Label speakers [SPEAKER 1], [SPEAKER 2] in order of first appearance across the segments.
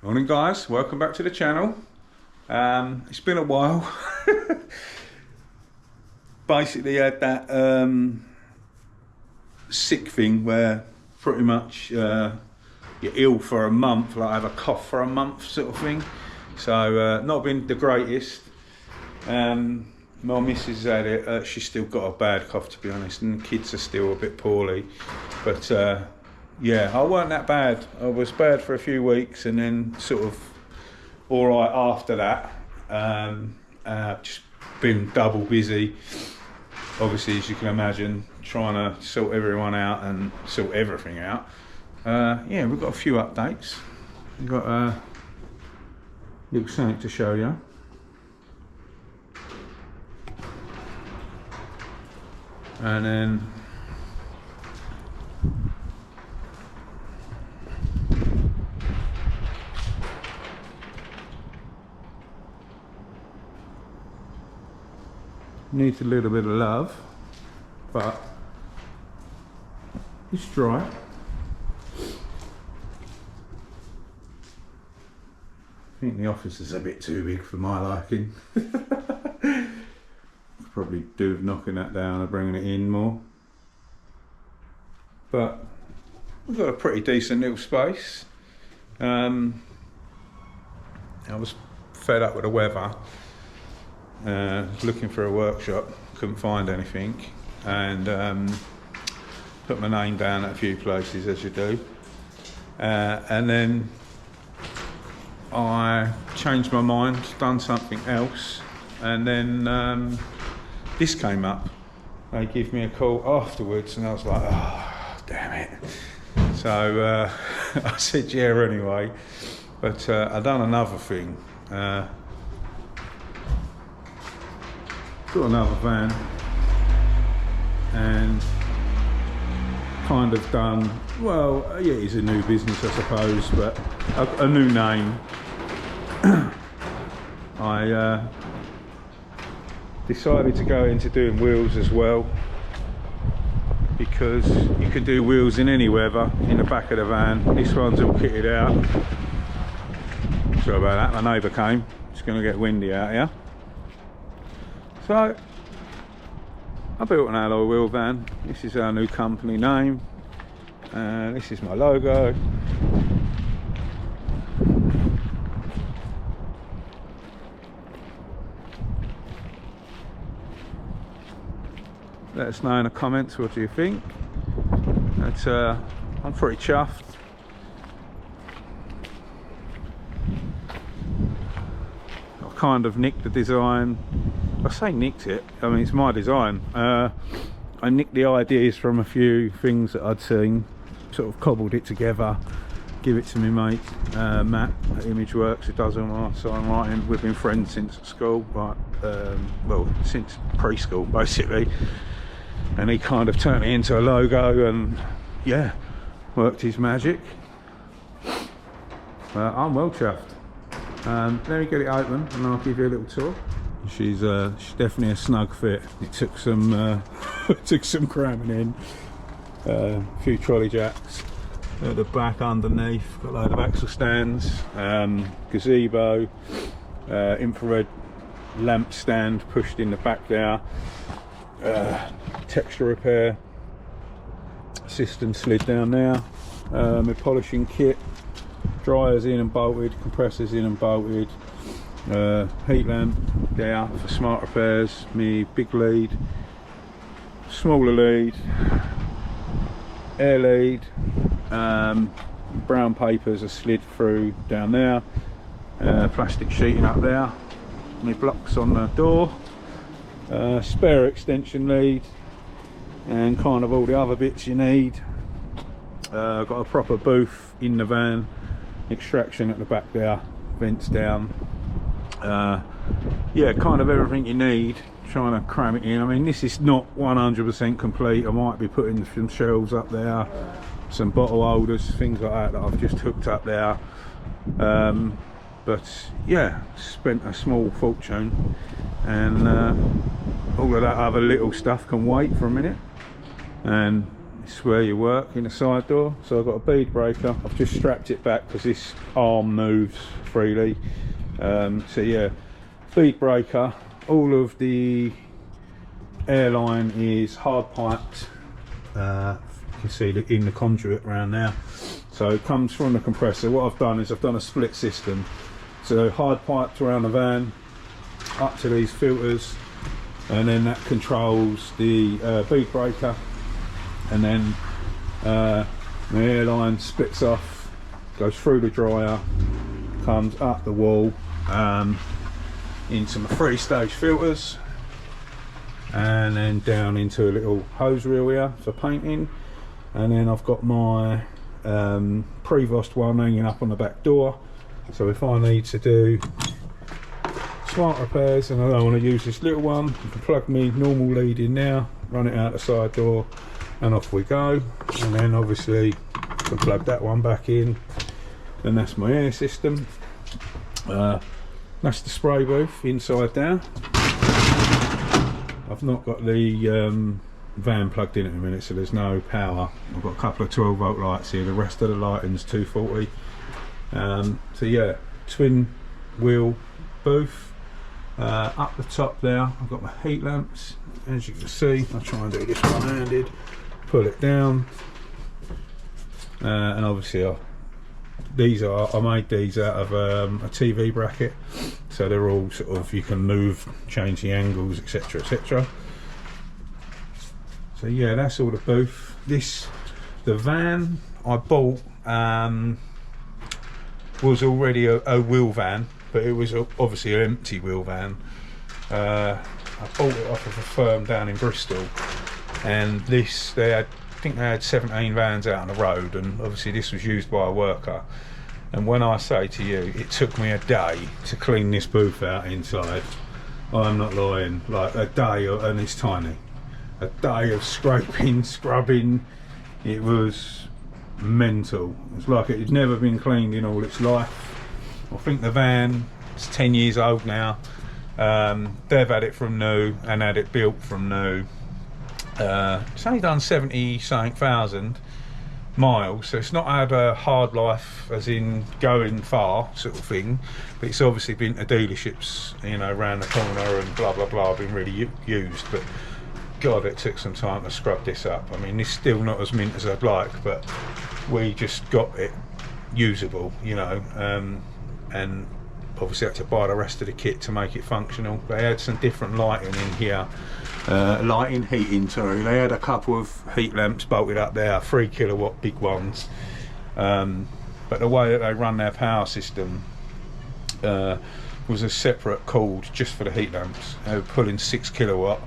[SPEAKER 1] Morning guys, welcome back to the channel. It's been a while. Basically had that sick thing where pretty much you're ill for a month, like I have a cough for a month sort of thing. So not been the greatest. My missus had it, she's still got a bad cough to be honest, and the kids are still a bit poorly. But yeah, I weren't that bad. I was bad for a few weeks and then sort of alright after that. Just been double busy, obviously, as you can imagine, trying to sort everyone out and sort everything out. Yeah, we've got a few updates. We've got a little something to show you. And then needs a little bit of love, but it's dry. I think the office is a bit too big for my liking. Probably do with knocking that down and bringing it in more. But we've got a pretty decent little space. I was fed up with the weather. Looking for a workshop, couldn't find anything, and put my name down at a few places, as you do, and then I changed my mind, done something else, and then this came up. They give me a call afterwards and I was like, oh damn it. So I said yeah anyway, but I done another thing. Got another van and kind of done, well, yeah, it's a new business I suppose, but a new name. I decided to go into doing wheels as well, because you can do wheels in any weather in the back of the van. This one's all kitted out. Sorry about that, my neighbour came. It's going to get windy out here. So I built an alloy wheel van. This is our new company name, and this is my logo. Let us know in the comments what do you think. But I'm pretty chuffed. I kind of nicked the design. I say nicked it, I mean it's my design. I nicked the ideas from a few things that I'd seen, sort of cobbled it together, give it to my mate Matt at Imageworks, who does all my sign writing. We've been friends since school, right? Well, since preschool basically, and he kind of turned it into a logo and yeah, worked his magic. I'm well chuffed. Let me get it open and I'll give you a little tour. She's definitely a snug fit. It took some took some cramming in. A few trolley jacks at the back underneath. Got a load of axle stands, gazebo, infrared lamp stand pushed in the back there. Texture repair system slid down there. My polishing kit, dryers in and bolted, compressors in and bolted. Heat lamp there for smart repairs, me big lead, smaller lead, air lead, brown papers are slid through down there, plastic sheeting up there, my blocks on the door, spare extension lead, and kind of all the other bits you need. Got a proper booth in the van, extraction at the back there, vents down. Yeah, kind of everything you need, trying to cram it in. I mean, this is not 100% complete. I might be putting some shelves up there, some bottle holders, things like that I've just hooked up there. But yeah, spent a small fortune, and all of that other little stuff can wait for a minute. And This is where you work, in the side door. So I've got a bead breaker. I've just strapped it back because this arm moves freely. So yeah, bead breaker. All of the airline is hard piped. You can see in the conduit around there. So it comes from the compressor. What I've done is I've done a split system. So hard piped around the van up to these filters, and then that controls the bead breaker, and then the airline splits off, goes through the dryer, comes up the wall into my 3-stage filters, and then down into a little hose reel here for painting. And then I've got my Prevost one hanging up on the back door, so if I need to do smart repairs and I don't want to use this little one, you can plug me normal lead in now, run it out the side door, and off we go. And then obviously I can plug that one back in, and that's my air system. That's the spray booth inside there. I've not got the van plugged in at the minute, so there's no power. I've got a couple of 12-volt lights here, the rest of the lighting's 240. So yeah, twin wheel booth. Up the top there I've got my heat lamps, as you can see. I'll try and do this one-handed, pull it down, and obviously I made these out of a TV bracket, so they're all sort of, you can move, change the angles, etc, etc. So yeah, that's all the booth. The van I bought was already a wheel van, but it was obviously an empty wheel van. I bought it off of a firm down in Bristol, and I think they had 17 vans out on the road, and obviously this was used by a worker. And when I say to you, it took me a day to clean this booth out inside, I'm not lying, like a day, and it's tiny. A day of scraping, scrubbing, it was mental. It's like it had never been cleaned in all its life. I think the van is 10 years old now. They've had it from new and had it built from new. It's only done 70-something thousand miles, so it's not had a hard life as in going far sort of thing, but it's obviously been to dealerships, you know, around the corner and blah blah blah, been really used. But God, it took some time to scrub this up. I mean, it's still not as mint as I'd like, but we just got it usable, you know, and obviously had to buy the rest of the kit to make it functional. They had some different lighting in here, heating, sorry. They had a couple of heat lamps bolted up there, 3 kilowatt big ones, but the way that they run their power system was a separate cord just for the heat lamps. They were pulling 6 kilowatt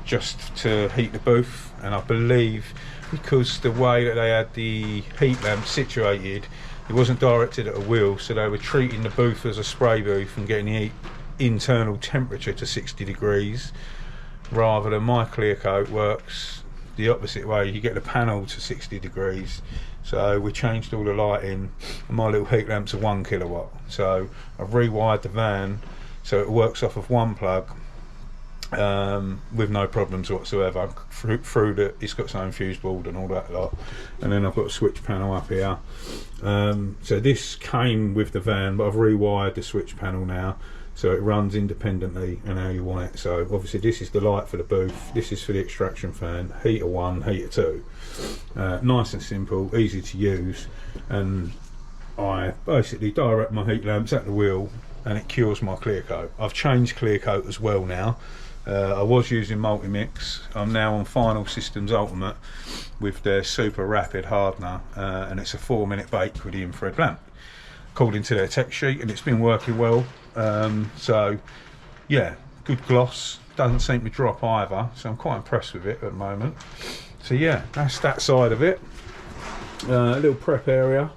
[SPEAKER 1] just to heat the booth, and I believe because the way that they had the heat lamp situated, it wasn't directed at a wheel, so they were treating the booth as a spray booth and getting the internal temperature to 60 degrees, rather than my clear coat works the opposite way. You get the panel to 60 degrees. So we changed all the lighting, and my little heat lamps are 1 kilowatt. So I've rewired the van so it works off of one plug, with no problems whatsoever. Through it's got its own fuse board and all that lot, and then I've got a switch panel up here. So this came with the van, but I've rewired the switch panel now so it runs independently and how you want it. So obviously this is the light for the booth, this is for the extraction fan, heater 1, heater 2. Nice and simple, easy to use, and I basically direct my heat lamps at the wheel and it cures my clear coat. I've changed clear coat as well now. I was using multi-mix. I'm now on Final Systems Ultimate with their super rapid hardener, and it's a 4-minute bake with the infrared lamp according to their tech sheet, and it's been working well. So yeah, good gloss, doesn't seem to drop either, so I'm quite impressed with it at the moment. So yeah, that's that side of it. A little prep area,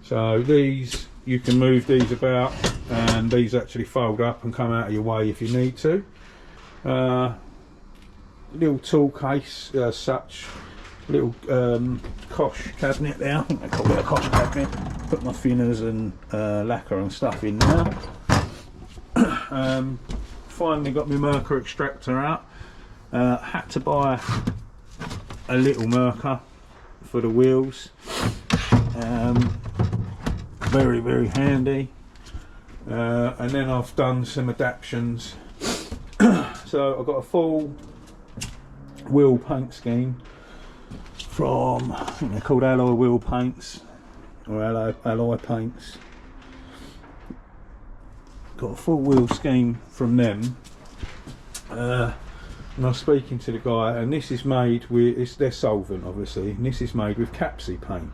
[SPEAKER 1] so these, you can move these about, and these actually fold up and come out of your way if you need to. Little tool case as such, little cosh cabinet there, I think they call it a cosh cabinet. Put my thinners and lacquer and stuff in there. Finally got my Mercury extractor out. Had to buy a little marker for the wheels. Very, very handy. And then I've done some adaptions. So I've got a full wheel paint scheme from, I think they're called alloy wheel paints or alloy paints. Got a full wheel scheme from them. And I was speaking to the guy, and this is made with, they're solvent obviously, and this is made with capsy paint.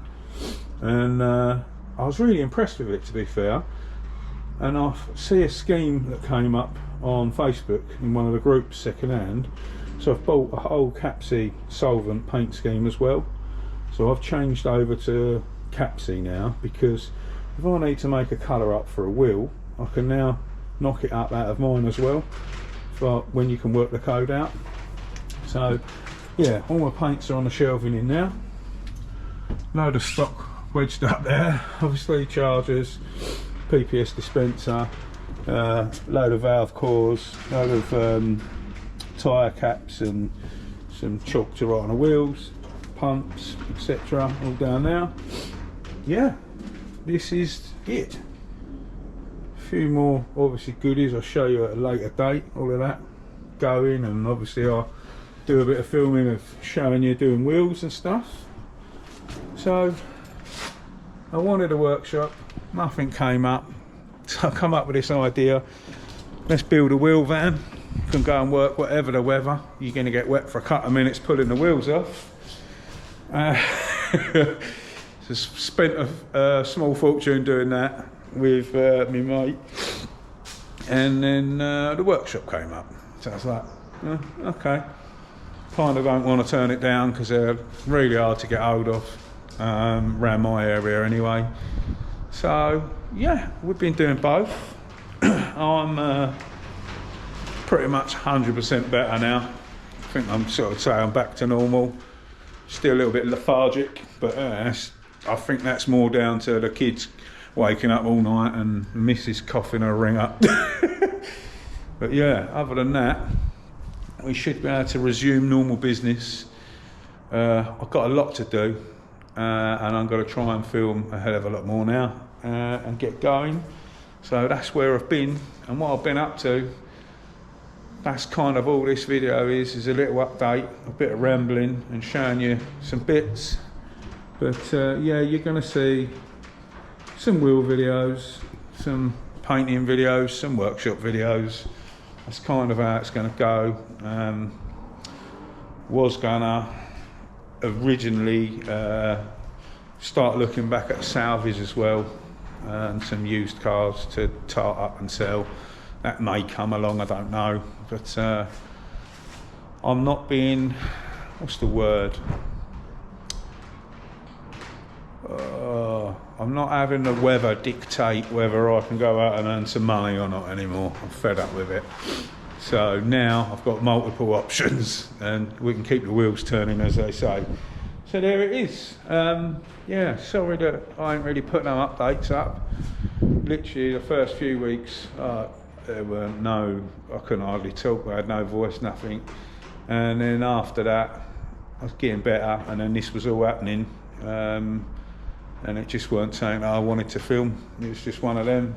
[SPEAKER 1] And I was really impressed with it, to be fair. And I see a scheme that came up on Facebook in one of the groups second hand, so I've bought a whole capsy solvent paint scheme as well. So I've changed over to capsy now, because if I need to make a colour up for a wheel, I can now knock it up out of mine as well, for when you can work the code out. So yeah, all my paints are on the shelving in now. Load of stock wedged up there, obviously chargers, PPS dispenser, load of valve cores, load of tyre caps and some chalk to write on the wheels, pumps, etc. all down there. Yeah, this is it. A few more obviously goodies I'll show you at a later date, all of that going, and obviously I'll do a bit of filming of showing you doing wheels and stuff. So I wanted a workshop, nothing came up, so I come up with this idea. Let's build a wheel van. You can go and work whatever the weather. You're going to get wet for a couple of minutes pulling the wheels off. Just spent a small fortune doing that with my mate, and then the workshop came up. So I was like, okay. Kind of don't want to turn it down because they're really hard to get hold of around my area anyway. So yeah, we've been doing both. I'm pretty much 100% better now. I think I'm sort of saying I'm back to normal. Still a little bit lethargic, but I think that's more down to the kids waking up all night and Mrs. coughing her ring up. But yeah, other than that, we should be able to resume normal business. I've got a lot to do, and I'm going to try and film a hell of a lot more now and get going. So that's where I've been and what I've been up to. That's kind of all this video is a little update, a bit of rambling and showing you some bits. But yeah, you're going to see some wheel videos, some painting videos, some workshop videos. That's kind of how it's going to go. Was gonna originally start looking back at salvage as well, and some used cars to tart up and sell. That may come along, I don't know, but I'm not being, what's the word? I'm not having the weather dictate whether I can go out and earn some money or not anymore. I'm fed up with it. So now I've got multiple options and we can keep the wheels turning, as they say. So there it is. Yeah, sorry that I ain't really put no updates up. Literally the first few weeks, there were I couldn't hardly talk, I had no voice, nothing. And then after that, I was getting better, and then this was all happening. And it just weren't something that I wanted to film. It was just one of them.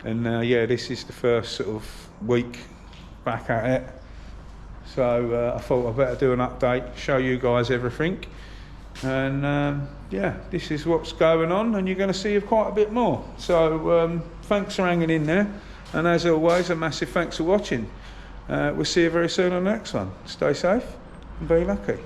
[SPEAKER 1] And yeah, this is the first sort of week back at it. So I thought I'd better do an update, show you guys everything. And yeah, this is what's going on, and you're going to see quite a bit more. So thanks for hanging in there. And as always, a massive thanks for watching. We'll see you very soon on the next one. Stay safe and be lucky.